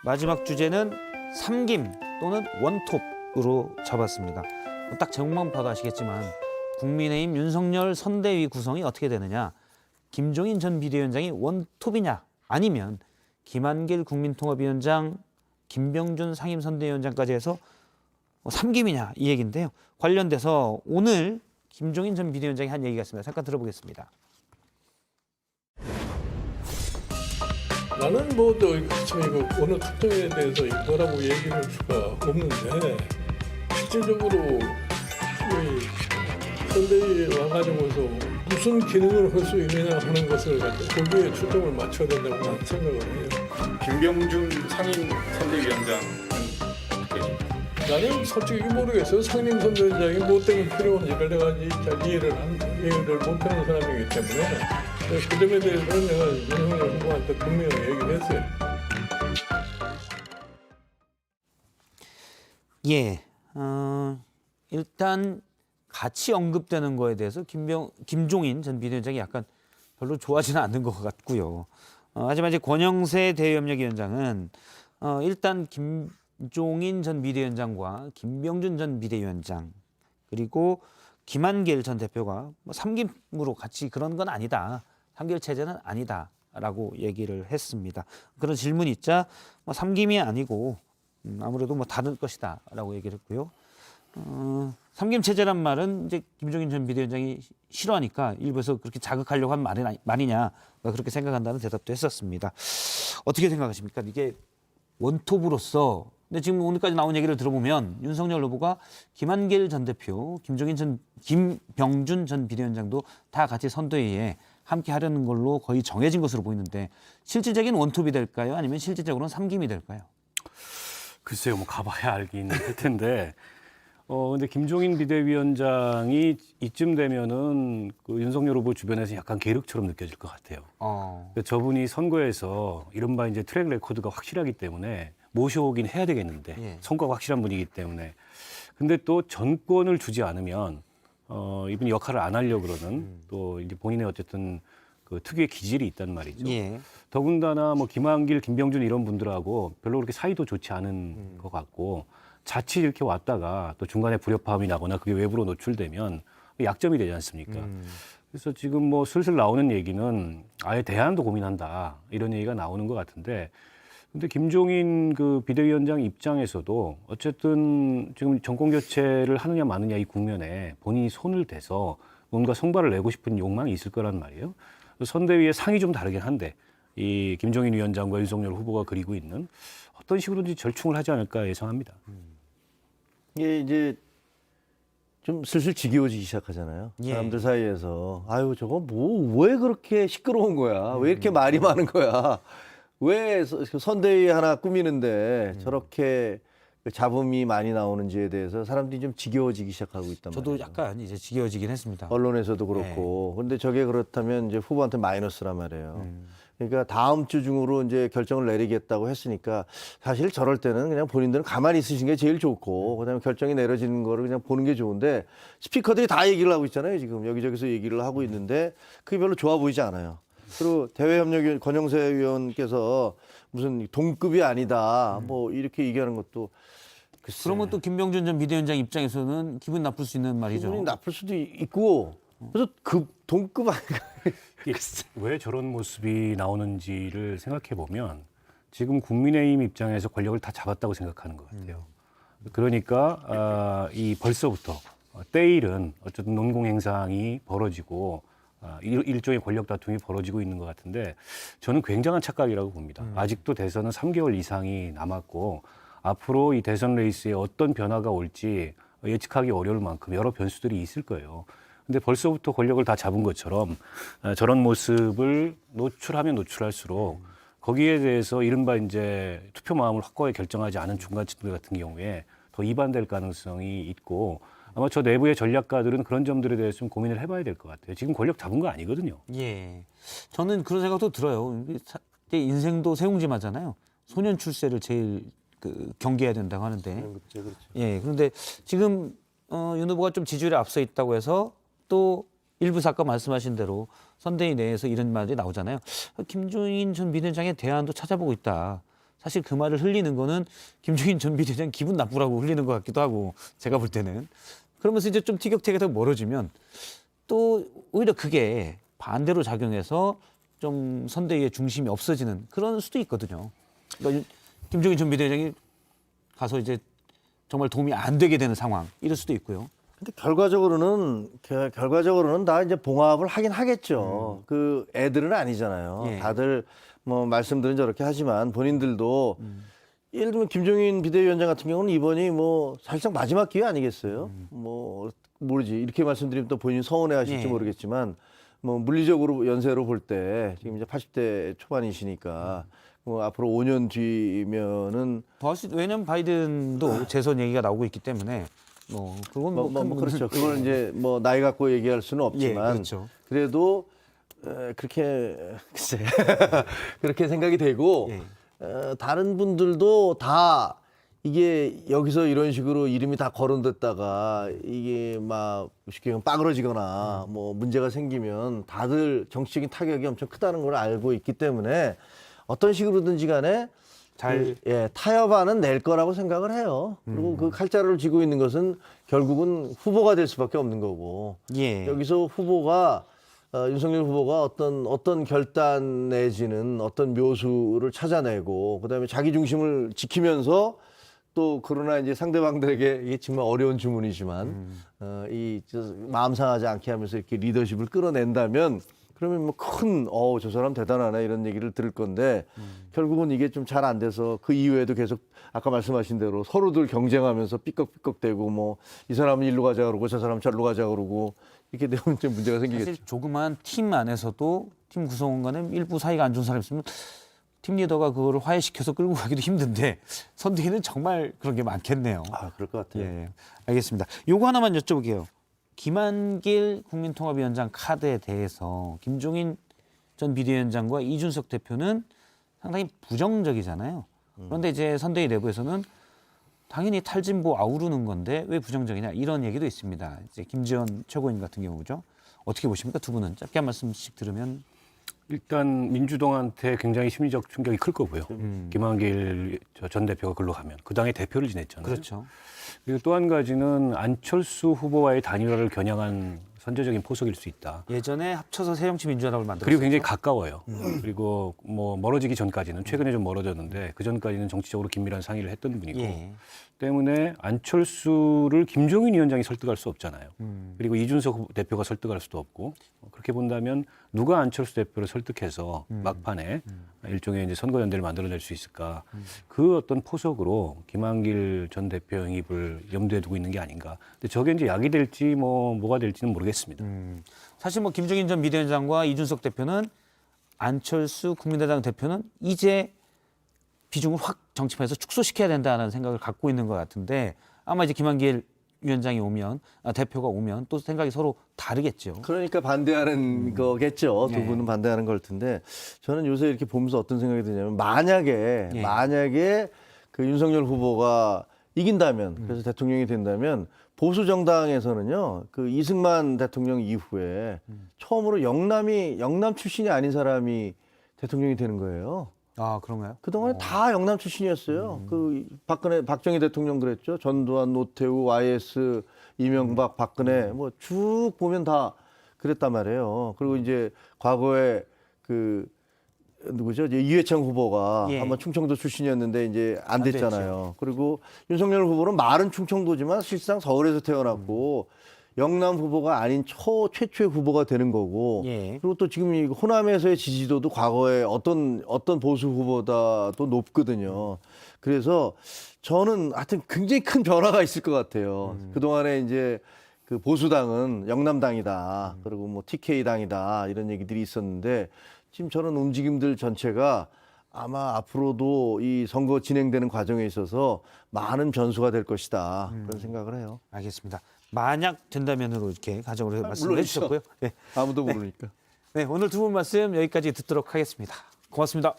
마지막 주제는 삼김 또는 원톱으로 잡았습니다. 딱 제목만 봐도 아시겠지만 국민의힘 윤석열 선대위 구성이 어떻게 되느냐. 김종인 전 비대위원장이 원톱이냐 아니면 김한길 국민통합위원장, 김병준 상임선대위원장까지 해서 삼김이냐 이 얘기인데요. 관련돼서 오늘 김종인 전 비대위원장이 한 얘기가 있습니다. 잠깐 들어보겠습니다. 나는 참 이거 어느 특정에 대해서 이거라고 얘기할 수가 없는데 실질적으로 이 선대위에 와가지고서 무슨 기능을 할 수 있느냐 하는 것을 거기에 초점을 맞춰야 된다고 나는 생각을 해요. 김병준 상임 선대위원장은 어떻게 보십니까? 나는 솔직히 모르겠어요. 상임 선대위원장이 뭐 때문에 필요한지를 내가 잘 이해를 못하는 사람이기 때문에 그 점에 대해서는 내가 윤석열 후보한테 분명히 얘기를 했어요. 예, 일단 같이 언급되는 거에 대해서 김종인 전 비대위원장이 약간 별로 좋아하지는 않는 것 같고요. 하지만 이제 권영세 대외협력위원장은 일단 김종인 전 비대위원장과 김병준 전 비대위원장 그리고 김한길 전 대표가 삼김으로 같이 그런 건 아니다. 삼길 체제는 아니다라고 얘기를 했습니다. 그런 질문이 있자 삼김이 아니고 아무래도 다른 것이다라고 얘기를 했고요. 삼김 체제란 말은 이제 김종인 전 비대위원장이 싫어하니까 일부에서 그렇게 자극하려고 한 말이냐 그렇게 생각한다는 대답도 했었습니다. 어떻게 생각하십니까? 이게 원톱으로서 근데 지금 오늘까지 나온 얘기를 들어보면 윤석열 후보가 김한길 전 대표, 김병준 전 비대위원장도 다 같이 선대위에 함께 하려는 걸로 거의 정해진 것으로 보이는데 실질적인 원톱이 될까요? 아니면 실질적으로는 삼김이 될까요? 글쎄요, 가봐야 알긴 할 텐데. 근데 김종인 비대위원장이 이쯤 되면은 그 윤석열 후보 주변에서 약간 계륵처럼 느껴질 것 같아요. 그러니까 저분이 선거에서 이른바 이제 트랙 레코드가 확실하기 때문에 모셔오긴 해야 되겠는데 예. 성과가 확실한 분이기 때문에. 근데 또 전권을 주지 않으면 이분이 역할을 안 하려고 그러는 또 이제 본인의 어쨌든 그 특유의 기질이 있단 말이죠. 예. 더군다나 김한길, 김병준 이런 분들하고 별로 그렇게 사이도 좋지 않은 것 같고 자칫 이렇게 왔다가 또 중간에 불협화음이 나거나 그게 외부로 노출되면 약점이 되지 않습니까? 그래서 지금 슬슬 나오는 얘기는 아예 대안도 고민한다 이런 얘기가 나오는 것 같은데 근데 김종인 그 비대위원장 입장에서도 어쨌든 지금 정권 교체를 하느냐 마느냐 이 국면에 본인이 손을 대서 뭔가 성과를 내고 싶은 욕망이 있을 거란 말이에요. 선대위의 상이 좀 다르긴 한데 이 김종인 위원장과 윤석열 후보가 그리고 있는 어떤 식으로든지 절충을 하지 않을까 예상합니다. 이게 이제 좀 슬슬 지겨워지기 시작하잖아요. 예. 사람들 사이에서 아유 저거 왜 그렇게 시끄러운 거야? 왜 이렇게 말이 많은 거야? 왜 선대위 하나 꾸미는데 저렇게 잡음이 많이 나오는지에 대해서 사람들이 좀 지겨워지기 시작하고 있단 저도 말이에요. 약간 이제 지겨워지긴 했습니다. 언론에서도 그렇고. 근데 저게 그렇다면 이제 후보한테 마이너스란 말이에요. 그러니까 다음 주 중으로 이제 결정을 내리겠다고 했으니까 사실 저럴 때는 그냥 본인들은 가만히 있으신 게 제일 좋고 그다음에 결정이 내려지는 거를 그냥 보는 게 좋은데 스피커들이 다 얘기를 하고 있잖아요. 지금 여기저기서 얘기를 하고 있는데 그게 별로 좋아 보이지 않아요. 그리고 대외협력위원 권영세 위원께서 무슨 동급이 아니다 이렇게 얘기하는 것도 글쎄. 그러면 또 김병준 전 비대위원장 입장에서는 기분 나쁠 수 있는 말이죠. 기분이 나쁠 수도 있고 그래서 동급 아닌가. 왜 저런 모습이 나오는지를 생각해 보면 지금 국민의힘 입장에서 권력을 다 잡았다고 생각하는 것 같아요. 그러니까 이 벌써부터 때일은 어쨌든 논공행상이 벌어지고 일종의 권력 다툼이 벌어지고 있는 것 같은데 저는 굉장한 착각이라고 봅니다. 아직도 대선은 3개월 이상이 남았고 앞으로 이 대선 레이스에 어떤 변화가 올지 예측하기 어려울 만큼 여러 변수들이 있을 거예요. 근데 벌써부터 권력을 다 잡은 것처럼 저런 모습을 노출하면 노출할수록 거기에 대해서 이른바 이제 투표 마음을 확고하게 결정하지 않은 중간층들 같은 경우에 더 이반될 가능성이 있고 아마 저 내부의 전략가들은 그런 점들에 대해서 좀 고민을 해봐야 될 것 같아요. 지금 권력 잡은 거 아니거든요. 예, 저는 그런 생각도 들어요. 인생도 세웅지마잖아요. 소년 출세를 제일 경계해야 된다고 하는데. 그렇죠. 예, 그런데 지금 윤 후보가 좀 지지율에 앞서 있다고 해서 또 일부 아까 말씀하신 대로 선대위 내에서 이런 말이 나오잖아요. 김종인 전 비대위원장의 대안도 찾아보고 있다. 사실 그 말을 흘리는 거는 김종인 전 비대위원장 기분 나쁘라고 흘리는 것 같기도 하고 제가 볼 때는 그러면서 이제 좀 티격태격하게 멀어지면 또 오히려 그게 반대로 작용해서 좀 선대위의 중심이 없어지는 그런 수도 있거든요. 그러니까 김종인 전 비대위원장이 가서 이제 정말 도움이 안 되게 되는 상황 이럴 수도 있고요. 근데 결과적으로는 다 이제 봉합을 하긴 하겠죠. 그 애들은 아니잖아요. 예. 다들 뭐 말씀들은 저렇게 하지만 본인들도 예를 들면 김종인 비대위원장 같은 경우는 이번이 뭐 사실상 마지막 기회 아니겠어요? 뭐 모르지 이렇게 말씀드리면 또 본인 서운해하실지 예. 모르겠지만 뭐 물리적으로 연세로 볼 때 지금 이제 80대 초반이시니까 뭐 앞으로 5년 뒤면은 왜냐면 바이든도 재선 얘기가 나오고 있기 때문에 뭐 그건 그렇죠. 그걸 이제 뭐 나이 갖고 얘기할 수는 예, 없지만 그렇죠. 그래도 그렇게 글쎄 그렇게 생각이 되고 예. 다른 분들도 다 이게 여기서 이런 식으로 이름이 다 거론됐다가 이게 막 쉽게 얘기하면 빠그러지거나 뭐 문제가 생기면 다들 정치적인 타격이 엄청 크다는 걸 알고 있기 때문에 어떤 식으로든지 간에 타협안은 낼 거라고 생각을 해요. 그리고 그 칼자루를 쥐고 있는 것은 결국은 후보가 될 수밖에 없는 거고 예. 여기서 후보가 윤석열 후보가 어떤 결단 내지는 어떤 묘수를 찾아내고 그다음에 자기 중심을 지키면서 또 그러나 이제 상대방들에게 이게 정말 어려운 주문이지만 마음 상하지 않게 하면서 이렇게 리더십을 끌어낸다면 그러면 뭐 저 사람 대단하네 이런 얘기를 들을 건데 결국은 이게 좀 잘 안 돼서 그 이후에도 계속 아까 말씀하신 대로 서로들 경쟁하면서 삐걱삐걱대고 뭐 이 사람은 일로 가자 그러고 저 사람은 저로 가자 그러고 이렇게 되면 좀 문제가 생기겠죠. 사실 조그만 팀 안에서도 팀 구성원 간에 일부 사이가 안 좋은 사람이 있으면 팀 리더가 그거를 화해시켜서 끌고 가기도 힘든데 선대위는 정말 그런 게 많겠네요. 그럴 것 같아요. 예, 알겠습니다. 요거 하나만 여쭤볼게요. 김한길 국민통합위원장 카드에 대해서 김종인 전 비대위원장과 이준석 대표는 상당히 부정적이잖아요. 그런데 이제 선대위 내부에서는 당연히 탈진보 아우르는 건데 왜 부정적이냐 이런 얘기도 있습니다. 이제 김지원 최고위원 같은 경우죠. 어떻게 보십니까? 두 분은 짧게 한 말씀씩 들으면. 일단 민주당한테 굉장히 심리적 충격이 클 거고요. 김한길 전 대표가 글로 가면 그 당의 대표를 지냈잖아요. 그렇죠. 그리고 또 한 가지는 안철수 후보와의 단일화를 겨냥한 선제적인 포석일 수 있다. 예전에 합쳐서 새정치민주연합을 만들었죠. 그리고 굉장히 가까워요. 그리고 뭐 멀어지기 전까지는 최근에 좀 멀어졌는데 그 전까지는 정치적으로 긴밀한 상의를 했던 분이고 예. 때문에 안철수를 김종인 위원장이 설득할 수 없잖아요. 그리고 이준석 대표가 설득할 수도 없고 그렇게 본다면 누가 안철수 대표를 설득해서 막판에 일종의 이제 선거 연대를 만들어낼 수 있을까? 그 어떤 포석으로 김한길 전 대표 영입을 염두에 두고 있는 게 아닌가? 근데 저게 이제 약이 될지 뭐가 될지는 모르겠습니다. 사실 뭐 김종인 전 비대위원장과 이준석 대표는 안철수 국민의당 대표는 이제 비중을 확 정치판에서 축소시켜야 된다는 생각을 갖고 있는 것 같은데 아마 이제 김한길 위원장이 오면 대표가 오면 또 생각이 서로 다르겠죠. 그러니까 반대하는 거겠죠. 두 분은 반대하는 걸 텐데 저는 요새 이렇게 보면서 어떤 생각이 드냐면 만약에 그 윤석열 후보가 이긴다면 그래서 대통령이 된다면 보수 정당에서는요 그 이승만 대통령 이후에 처음으로 영남 출신이 아닌 사람이 대통령이 되는 거예요. 아 그런가요? 그동안에 다 영남 출신이었어요. 그 박정희 대통령 그랬죠. 전두환, 노태우, YS, 이명박, 박근혜 뭐 쭉 보면 다 그랬단 말이에요. 그리고 이제 과거에 그 누구죠? 이제 이회창 후보가 예. 한번 충청도 출신이었는데 이제 안 됐잖아요. 그리고 윤석열 후보는 말은 충청도지만 실상 서울에서 태어났고 영남 후보가 아닌 최초의 후보가 되는 거고 예. 그리고 또 지금 이 호남에서의 지지도도 과거에 어떤 보수 후보다도 높거든요. 그래서 저는 하여튼 굉장히 큰 변화가 있을 것 같아요. 그동안에 이제 그 보수당은 영남당이다. 그리고 뭐 TK당이다. 이런 얘기들이 있었는데 지금 저런 움직임들 전체가 아마 앞으로도 이 선거 진행되는 과정에 있어서 많은 변수가 될 것이다. 그런 생각을 해요. 알겠습니다. 만약 된다면으로 이렇게 가정으로 말씀해 물론이죠. 주셨고요. 네. 아무도 모르니까. 네, 오늘 두 분 말씀 여기까지 듣도록 하겠습니다. 고맙습니다.